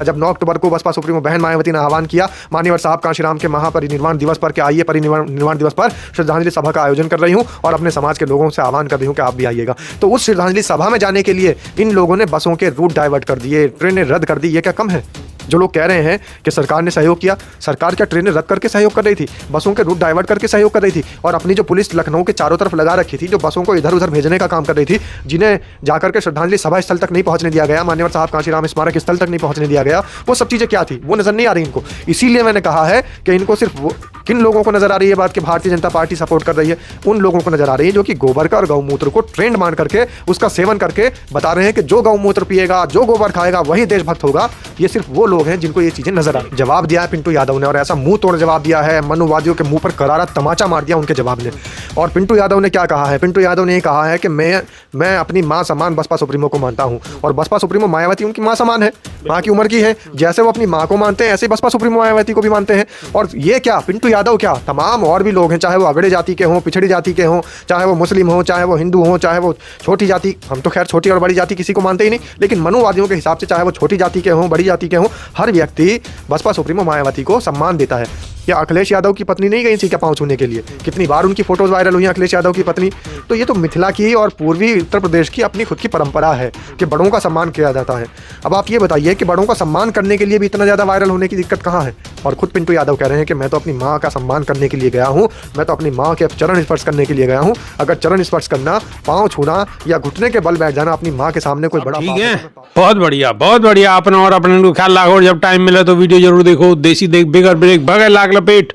जब 9 अक्टूबर को बसपा सुप्रीमो बहन मायावती ने आह्वान किया माननीय साहब कांशीराम के महापरिनिर्वाण दिवस पर कि आइए परिनिर्वाण दिवस पर श्रद्धांजलि सभा का आयोजन कर रही हूँ और अपने समाज के लोगों से आह्वान कर रही हूँ कि आप भी आइएगा। तो उस श्रद्धांजलि सभा में जाने के लिए इन लोगों ने बसों के रूट डाइवर्ट कर दिए, ट्रेनें रद्द कर दी। ये क्या कम है? जो लोग कह रहे हैं कि सरकार ने सहयोग किया, सरकार क्या ट्रेनें रद्द करके सहयोग कर रही थी, बसों के रूट डाइवर्ट करके सहयोग कर रही थी? और अपनी जो पुलिस लखनऊ के चारों तरफ लगा रखी थी, जो बसों को इधर उधर भेजने का काम कर रही थी, जिन्हें जाकर के श्रद्धांजलि सभा स्थल तक नहीं पहुंचने दिया गया, माननीय साहब कांशीराम स्मारक स्थल तक नहीं पहुंचने दिया गया, वो सब चीज़ें क्या थी? वो नजर नहीं आ रही इनको। इसीलिए मैंने कहा है कि इनको सिर्फ किन लोगों को नजर आ रही है बात कि भारतीय जनता पार्टी सपोर्ट कर रही है? उन लोगों को नजर आ रही है जो कि गोबर का और गौमूत्र को ट्रेंड मान करके उसका सेवन करके बता रहे हैं कि जो गौमूत्र पिएगा, जो गोबर खाएगा वही देशभक्त होगा। ये सिर्फ वो लोग हैं जिनको ये चीजें नजर आ रही। जवाब दिया है पिंटू यादव ने, और ऐसा मुंह तोड़ जवाब दिया है, मनुवादियों के मुंह पर करारा तमाचा मार दिया उनके जवाब ने। और पिंटू यादव ने क्या कहा है? पिंटू यादव ने ये कहा है कि मैं अपनी मां समान बसपा सुप्रीमो को मानता हूं, और बसपा सुप्रीमो मायावती उनकी मां समान है, मां की उम्र की है। जैसे वो अपनी मां को मानते हैं ऐसे बसपा सुप्रीमो मायावती को भी मानते हैं। और ये क्या पिंटू यादव, क्या तमाम और भी लोग हैं, चाहे वो अगड़े जाति के हों, पिछड़ी जाति के हों, चाहे वो मुस्लिम हों, चाहे वो हिंदू हों, चाहे वो छोटी जाति, हम तो खैर छोटी और बड़ी जाति किसी को मानते ही नहीं, लेकिन मनुवादियों के हिसाब से चाहे वो छोटी जाति के हों, बड़ी जाति के हों, हर व्यक्ति बसपा सुप्रीमो मायावती को सम्मान देता है। क्या अखिलेश यादव की पत्नी नहीं गई थी क्या पांव छूने के लिए? कितनी बार उनकी फोटोज वायरल हुई अखिलेश यादव की पत्नी। तो ये तो मिथिला की और पूर्वी उत्तर प्रदेश की अपनी खुद की परंपरा है कि बड़ों का सम्मान किया जाता है। अब आप ये बताइए कि बड़ों का सम्मान करने के लिए भी इतना ज़्यादा वायरल होने की दिक्कत कहाँ है? और खुद पिंटू यादव कह रहे हैं कि मैं तो अपनी माँ का सम्मान करने के लिए गया हूँ, मैं तो अपनी माँ के चरण स्पर्श करने के लिए गया हूँ। अगर चरण स्पर्श करना, पाँव छूना या घुटने के बल बैठ जाना अपनी माँ के सामने कोई बड़ा ठीक है। बहुत बढ़िया, बहुत बढ़िया। अपना और अपने को ख्याल रखो, जब टाइम मिले तो वीडियो जरूर देखो। देसी देख बिगर ब्रेक भगे लाग लपेट,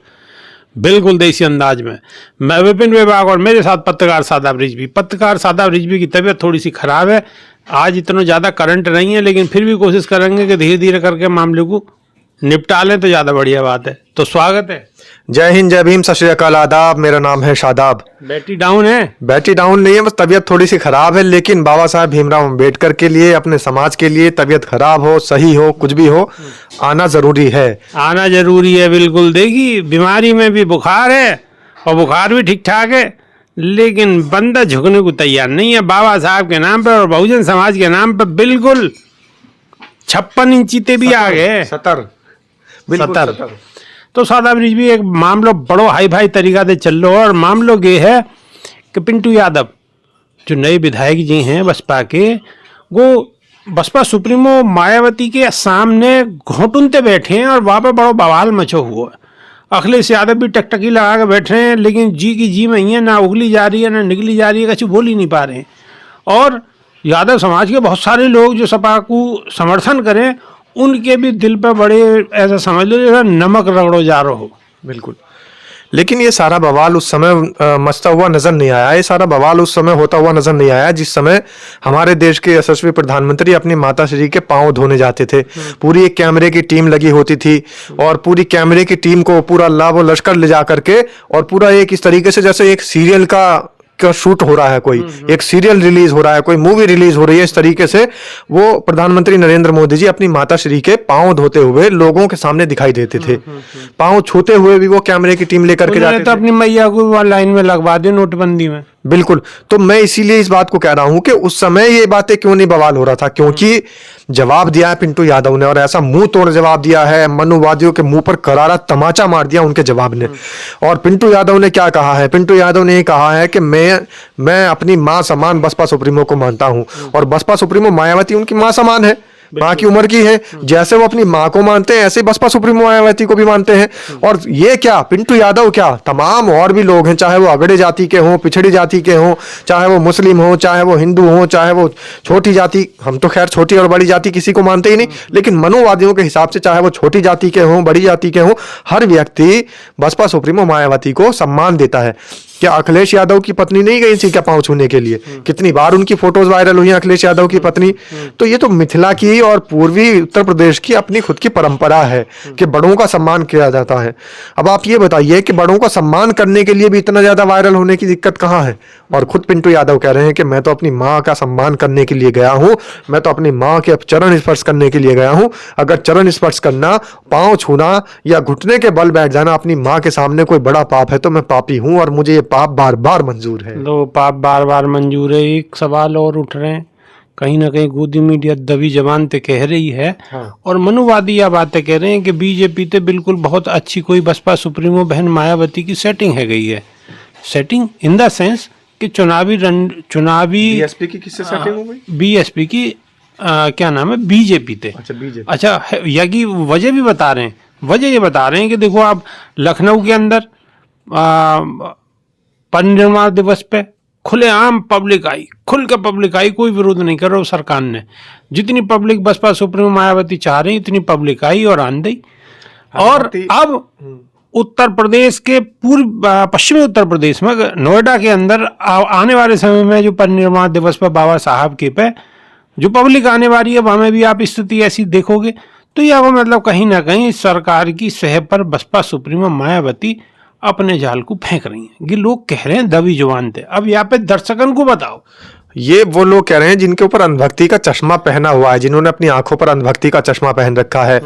बिल्कुल देसी अंदाज में। मैं विपिन विभाग और मेरे साथ पत्रकार सादाब रिजवी। पत्रकार सादाब रिजवी की तबीयत थोड़ी सी खराब है, आज इतना ज़्यादा करंट नहीं है, लेकिन फिर भी कोशिश करेंगे कि धीरे धीरे करके मामले को निपटा लें तो ज़्यादा बढ़िया बात है। तो स्वागत है। जय हिंद, जय भीम, सत श्री अकाल, आदाब। मेरा नाम है शादाब। बैटरी डाउन है? बैटरी डाउन नहीं है, बस तबीयत थोड़ी सी खराब है। लेकिन बाबा साहब भीमराव अम्बेडकर के लिए, अपने समाज के लिए, तबीयत खराब हो, सही हो, कुछ भी हो, आना जरूरी है। आना जरूरी है, बिल्कुल। देखिए, बीमारी में भी बुखार है और बुखार भी ठीक ठाक है, लेकिन बंदा झुकने को तैयार नहीं है। बाबा साहब के नाम पर और बहुजन समाज के नाम पर बिल्कुल 56 इंची भी आ गए। 70। तो सादाब रिजवी एक मामलो बड़ो हाई फाई तरीका से चल लो, और मामलो ये है कि पिंटू यादव जो नए विधायक जी हैं बसपा के, वो बसपा सुप्रीमो मायावती के सामने घोटुनते बैठे हैं और वहाँ पर बड़ो बवाल मचो हुआ है। अखिलेश यादव भी टकटकी लगा के बैठे हैं, लेकिन जी की जी में ही ना उगली जा रही है ना निकली जा रही है, कुछ बोल ही नहीं पा रहे हैं। और यादव समाज के बहुत सारे लोग जो सपा को समर्थन करें, उनके भी दिल पर बड़े, ऐसा समझ लो जैसा नमक रगड़ो जा रहा हो। बिल्कुल। लेकिन ये सारा बवाल उस समय मचता हुआ नजर नहीं आया, ये सारा बवाल उस समय होता हुआ नजर नहीं आया जिस समय हमारे देश के यशस्वी प्रधानमंत्री अपनी माता श्री के पांव धोने जाते थे। पूरी एक कैमरे की टीम लगी होती थी, और पूरी कैमरे की टीम को पूरा लाभ लश्कर ले जा करके, और पूरा एक इस तरीके से जैसे एक सीरियल का शूट हो रहा है, कोई एक सीरियल रिलीज हो रहा है, कोई मूवी रिलीज हो रही है, इस तरीके से वो प्रधानमंत्री नरेंद्र मोदी जी अपनी माता श्री के पांव धोते हुए लोगों के सामने दिखाई देते थे। पांव छूते हुए भी वो कैमरे की टीम लेकर के जाते थे। अपनी मैया को लाइन में लगवा दे नोटबंदी में। बिल्कुल। तो मैं इसीलिए इस बात को कह रहा हूं कि उस समय ये बातें क्यों नहीं बवाल हो रहा था, क्योंकि जवाब दिया है पिंटू यादव ने, और ऐसा मुंह तोड़ जवाब दिया है, मनुवादियों के मुंह पर करारा तमाचा मार दिया उनके जवाब ने। और पिंटू यादव ने क्या कहा है? पिंटू यादव ने ये कहा है कि मैं अपनी मां समान बसपा सुप्रीमो को मानता हूं, और बसपा सुप्रीमो मायावती उनकी मां समान है, माँ की उम्र की है। जैसे वो अपनी माँ को मानते हैं ऐसे बसपा सुप्रीमो मायावती को भी मानते हैं। और ये क्या पिंटू यादव, क्या तमाम और भी लोग हैं, चाहे वो अगड़े जाति के हों, पिछड़ी जाति के हों, चाहे वो मुस्लिम हों, चाहे वो हिंदू हों, चाहे वो छोटी जाति, हम तो खैर छोटी और बड़ी जाति किसी को मानते ही नहीं, लेकिन मनुवादियों के हिसाब से चाहे वो छोटी जाति के हों, बड़ी जाति के हों, हर व्यक्ति बसपा सुप्रीमो मायावती को सम्मान देता है। क्या अखिलेश यादव की पत्नी नहीं गई थी क्या पांव छूने के लिए? कितनी बार उनकी फोटोज वायरल हुई अखिलेश यादव की पत्नी। तो ये तो मिथिला की और पूर्वी उत्तर प्रदेश की अपनी खुद की परंपरा है कि बड़ों का सम्मान किया जाता है। अब आप ये बताइए कि बड़ों का सम्मान करने के लिए भी इतना ज्यादा वायरल होने की दिक्कत कहाँ है? और खुद पिंटू यादव कह रहे हैं कि मैं तो अपनी माँ का सम्मान करने के लिए गया हूँ, मैं तो अपनी माँ के चरण स्पर्श करने के लिए गया हूँ। अगर चरण स्पर्श करना, पांव छूना या घुटने के बल बैठ जाना अपनी माँ के सामने कोई बड़ा पाप है तो मैं पापी हूँ, और मुझे ये पाप बार बार मंजूर है। लो, पाप बार बार मंजूर है। एक सवाल और उठ रहे हैं कहीं ना कहीं गोदी मीडिया दबी जबान ते कह रही है। हाँ। और मनुवादी यह बातें कह रहे हैं कि बीजेपी ते बिल्कुल बहुत अच्छी कोई बसपा सुप्रीमो बहन मायावती की सेटिंग है गई है। सेटिंग इन द सेंस कि चुनावी बीएसपी की किससे सेटिंग हो गई? बीएसपी की क्या नाम है, बीजेपी ते। अच्छा, बीजेपी। अच्छा, यही वजह भी बता रहे हैं। वजह ये बता रहे हैं कि देखो आप लखनऊ के अंदर परिनिर्वाण दिवस पे खुलेआम पब्लिक आई, खुलकर पब्लिक आई, कोई विरोध नहीं कर रहा सरकार ने। जितनी पब्लिक बसपा सुप्रीमो मायावती चाह रही इतनी पब्लिक आई और आन दी। और अब उत्तर प्रदेश के पश्चिमी उत्तर प्रदेश में नोएडा के अंदर आने वाले समय में जो परिनिर्वाण दिवस पर बाबा साहब के पे जो पब्लिक आने वाली है वहां में भी आप स्थिति ऐसी देखोगे। तो यह मतलब कहीं ना कहीं सरकार की सह पर बसपा सुप्रीमो मायावती अपने जाल को फेंक रही हैं। ये लोग कह रहे हैं दबी जुबान थे। अब यहाँ पे दर्शकन को बताओ। ये वो लोग कह रहे हैं जिनके ऊपर अंधभक्ति का चश्मा पहना हुआ है, जिन्होंने अपनी आंखों पर अंधभक्ति का चश्मा पहन रखा है,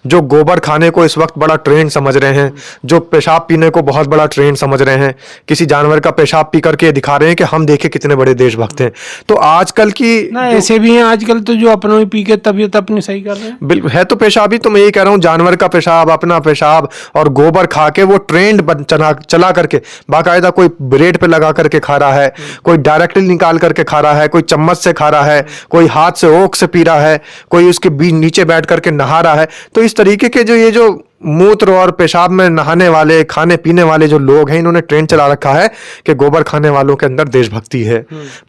जो गोबर खाने को इस वक्त बड़ा ट्रेंड समझ रहे हैं, जो पेशाब पीने को बहुत बड़ा ट्रेंड समझ रहे हैं, किसी जानवर का पेशाब पी करके दिखा रहे हैं कि हम देखे कितने बड़े देशभक्त हैं। तो आजकल की ना ऐसे भी हैं आजकल तो जो अपनों ही पी के तबीयत अपनी सही कर रहे हैं। बिल्कुल है तो पेशाबी। तो मैं यही कह रहा हूँ, जानवर का पेशाब, अपना पेशाब और गोबर खा के वो ट्रेंड चला करके बाकायदा कोई ब्रेड पे लगा करके खा रहा है, कोई डायरेक्टली निकाल करके खा रहा है, कोई चम्मच से खा रहा है, कोई हाथ से ओक से पी रहा है, कोई उसके बीच नीचे बैठ करके नहा रहा है। तो इस तरीके के ये जो मूत्र और पेशाब में नहाने वाले, खाने पीने वाले जो लोग हैं, इन्होंने ट्रेंड चला रखा है कि गोबर खाने वालों के अंदर देशभक्ति है,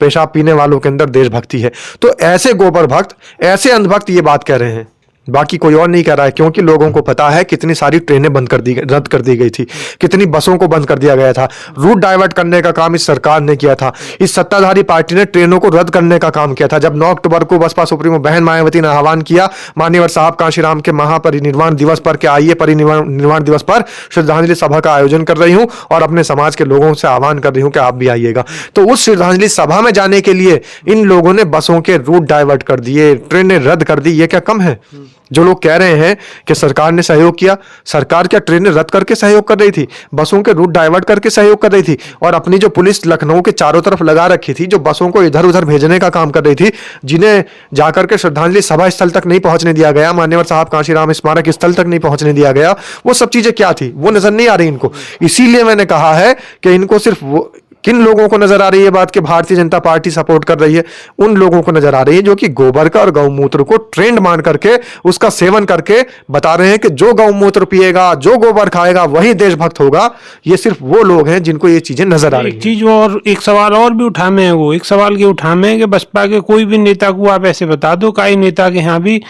पेशाब पीने वालों के अंदर देशभक्ति है। तो ऐसे गोबर भक्त, ऐसे अंधभक्त ये बात कह रहे हैं, बाकी कोई और नहीं कह रहा है। क्योंकि लोगों को पता है कितनी सारी ट्रेनें रद्द कर दी गई थी, कितनी बसों को बंद कर दिया गया था। रूट डाइवर्ट करने का काम इस सरकार ने किया था। इस सत्ताधारी पार्टी ने ट्रेनों को रद्द करने का काम किया था। जब 9 अक्टूबर को बसपा सुप्रीमो बहन मायावती ने आह्वान किया माननीय साहब कांशीराम के महापरिनिर्वाण दिवस पर, क्या आइए परिनिर्वाण दिवस पर श्रद्धांजलि सभा का आयोजन कर रही हूं और अपने समाज के लोगों से आह्वान कर रही हूं कि आप भी आइएगा। तो उस श्रद्धांजलि सभा में जाने के लिए इन लोगों ने बसों के रूट डाइवर्ट कर दिए, ट्रेनें रद्द कर दी। ये क्या कम है? जो लोग कह रहे हैं कि सरकार ने सहयोग किया, सरकार क्या ट्रेनें रद्द करके सहयोग कर रही थी, बसों के रूट डाइवर्ट करके सहयोग कर रही थी? और अपनी जो पुलिस लखनऊ के चारों तरफ लगा रखी थी, जो बसों को इधर उधर भेजने का काम कर रही थी, जिन्हें जाकर के श्रद्धांजलि सभा स्थल तक नहीं पहुंचने दिया गया, मान्यवर साहब कांशीराम स्मारक स्थल तक नहीं पहुंचने दिया गया, वो सब चीजें क्या थी? वो नजर नहीं आ रही इनको। इसीलिए मैंने कहा है कि इनको सिर्फ वो किन लोगों को नजर आ रही है बात कि भारतीय जनता पार्टी सपोर्ट कर रही है, उन लोगों को नजर आ रही है जो कि गोबर का और गौमूत्र को ट्रेंड मान करके उसका सेवन करके बता रहे हैं कि जो गौमूत्र पिएगा, जो गोबर खाएगा वही देशभक्त होगा। ये सिर्फ वो लोग हैं जिनको ये चीजें नजर आ रही हैं। एक चीज और एक सवाल और भी उठामे है, वो एक सवाल के उठामे है कि बसपा के कोई भी नेता को आप ऐसे बता दो, कई नेता के यहाँ भी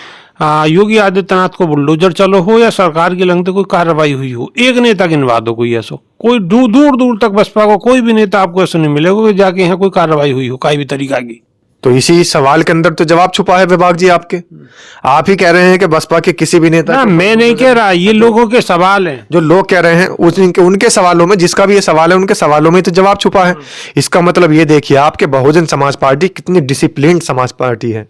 योगी आदित्यनाथ को बुलडोजर चलो हो या सरकार के लंगते कोई कार्रवाई हुई हो, एक नेता गिनवा दो कोई ऐसा। कोई दूर दूर तक बसपा को कोई भी नेता आपको ऐसा नहीं मिलेगा कि जाके यहाँ कोई कार्रवाई हुई हो कोई भी तरीका की। तो इसी सवाल के अंदर तो जवाब छुपा है विभाग जी आपके। आप ही कह रहे हैं कि बसपा के किसी भी नेता ना, मैं नहीं कह रहा, ये लोगों के सवाल हैं। जो लोग कह रहे हैं उनके सवालों में, जिसका भी ये सवाल है उनके सवालों में तो जवाब छुपा है। इसका मतलब ये देखिए आपके बहुजन समाज पार्टी कितनी डिसिप्लिन्ड समाज पार्टी है।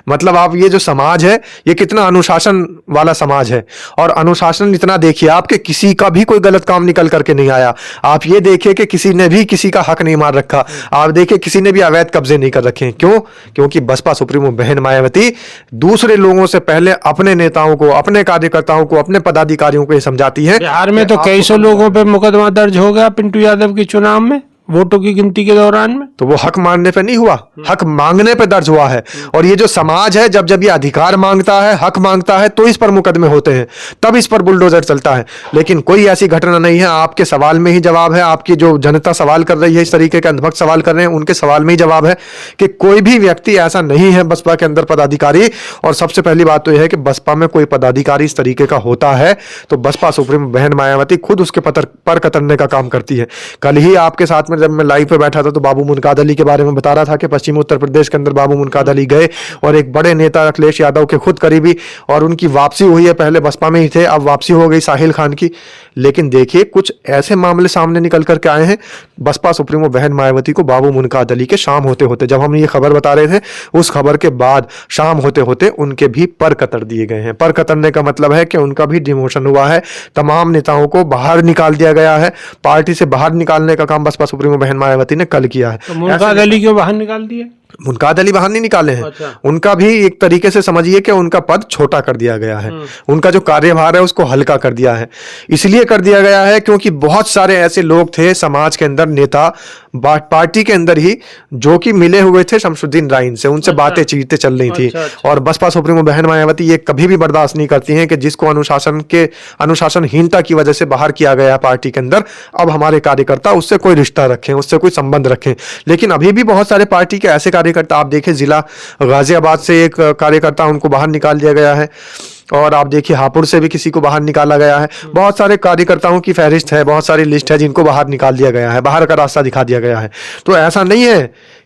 मतलब आप ये जो समाज है ये कितना अनुशासन वाला समाज है। और अनुशासन इतना देखिए आपके किसी का भी कोई गलत काम निकल करके नहीं आया। आप ये देखिए कि किसी ने भी किसी का हक नहीं मार रखा। आप देखिए किसी ने भी अवैध कब्जे नहीं कर रखे। क्यों? क्योंकि बसपा सुप्रीमो बहन मायावती दूसरे लोगों से पहले अपने नेताओं को, अपने कार्यकर्ताओं को, अपने पदाधिकारियों को ये समझाती है। बिहार में तो कई सौ लोगों पे मुकदमा दर्ज हो गया पिंटू यादव के चुनाव में, वोटों की गिनती के दौरान में। तो वो हक मांगने पे नहीं हुआ, हक मांगने पे दर्ज हुआ है। और ये जो समाज है जब ये अधिकार मांगता है, हक मांगता है, तो इस पर मुकदमे होते हैं, तब इस पर बुलडोजर चलता है। लेकिन कोई ऐसी घटना नहीं है। आपके सवाल में ही जवाब है। आपकी जो जनता सवाल कर रही है, इस तरीके के अंधभक्त सवाल कर रहे हैं, उनके सवाल में ही जवाब है कि कोई भी व्यक्ति ऐसा नहीं है बसपा के अंदर पदाधिकारी। और सबसे पहली बात तो यह है कि बसपा में कोई पदाधिकारी इस तरीके का होता है तो बसपा सुप्रीमो बहन मायावती खुद उसके पर कतरने का काम करती है। कल ही आपके साथ में जब मैं लाइव पे बैठा था तो बाबू मुनकाद अली के बारे में बता रहा था कि पश्चिमी उत्तर प्रदेश के अंदर बाबू मुनकाद अली गए और एक बड़े नेता अखिलेश यादव के खुद करीबी, और उनकी वापसी हुई है। पहले बसपा में ही थे, अब वापसी हो गई साहिल खान की। लेकिन देखिए कुछ ऐसे मामले सामने निकल करके आए हैं बसपा सुप्रीमो बहन मायावती को बाबू मुनकाद अली के शाम होते होते, जब हम ये खबर बता रहे थे उस खबर के बाद शाम होते होते उनके भी पर कतर दिए गए हैं। पर कतरने का मतलब है कि उनका भी डिमोशन हुआ है। तमाम नेताओं को बाहर निकाल दिया गया है। पार्टी से बाहर निकालने का काम बसपा सुप्रीमो बहन मायावती ने कल किया है। तो मुनकाद अली क्यों बाहर निकाल दिया? मुनकाद अली बाहर नहीं निकाले हैं। अच्छा। उनका भी एक तरीके से समझिए कि उनका पद छोटा कर दिया गया है, उनका जो कार्यभार है उसको हल्का कर दिया है। इसलिए कर दिया गया है क्योंकि बहुत सारे ऐसे लोग थे समाज के अंदर, नेता पार्टी के अंदर ही, जो कि मिले हुए थे शमसुद्दीन राइन से, उनसे बातें चीतें चल रही थी। अच्छा। और बसपा सुप्रीमो बहन मायावती ये कभी भी बर्दाश्त नहीं करती हैं कि जिसको अनुशासनहीनता की वजह से बाहर किया गया है पार्टी के अंदर, अब हमारे कार्यकर्ता उससे कोई रिश्ता रखें, उससे कोई संबंध रखें। लेकिन अभी भी बहुत सारे पार्टी के ऐसे कार्यकर्ता, आप देखें जिला गाजियाबाद से एक कार्यकर्ता, उनको बाहर निकाल दिया गया है, और आप देखिए हापुड़ से भी किसी को बाहर निकाला गया है। बहुत सारे कार्यकर्ताओं की फहरिस्त है, बहुत सारी लिस्ट है जिनको बाहर निकाल दिया गया है, बाहर का रास्ता दिखा दिया गया है। तो ऐसा नहीं है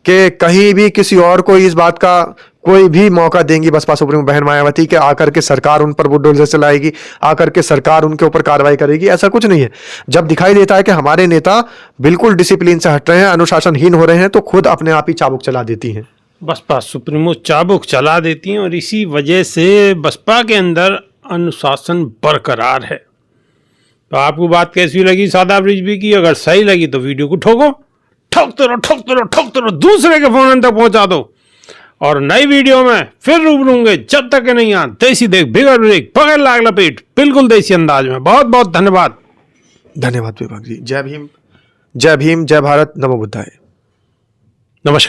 कि कहीं भी किसी और को इस बात का कोई भी मौका देंगी बसपा सुप्रीमो बहन मायावती के आकर के सरकार उन पर बुलडोजर चलाएगी, आकर के सरकार उनके ऊपर कार्रवाई करेगी, ऐसा कुछ नहीं है। जब दिखाई देता है कि हमारे नेता बिल्कुल डिसिप्लिन से हट रहे हैं, अनुशासनहीन हो रहे हैं, तो खुद अपने आप ही चाबुक चला देती हैं। बसपा सुप्रीमो चाबुक चला देती हैं और इसी वजह से बसपा के अंदर अनुशासन बरकरार है। तो आपको बात कैसी लगी शादाब रिजवी की? अगर सही लगी तो वीडियो को ठोकते रहो, दूसरे के फोन तक पहुंचा दो। और नई वीडियो में फिर रूबरूंगे, जब तक के नहीं आ देसी देख बिगड़ ब्रेक पकड़ लाग लपेट, बिल्कुल देसी अंदाज में। बहुत बहुत धन्यवाद। धन्यवाद विभाग जी। जय भीम, जय भारत, नमो बुद्धाय। नमस्कार।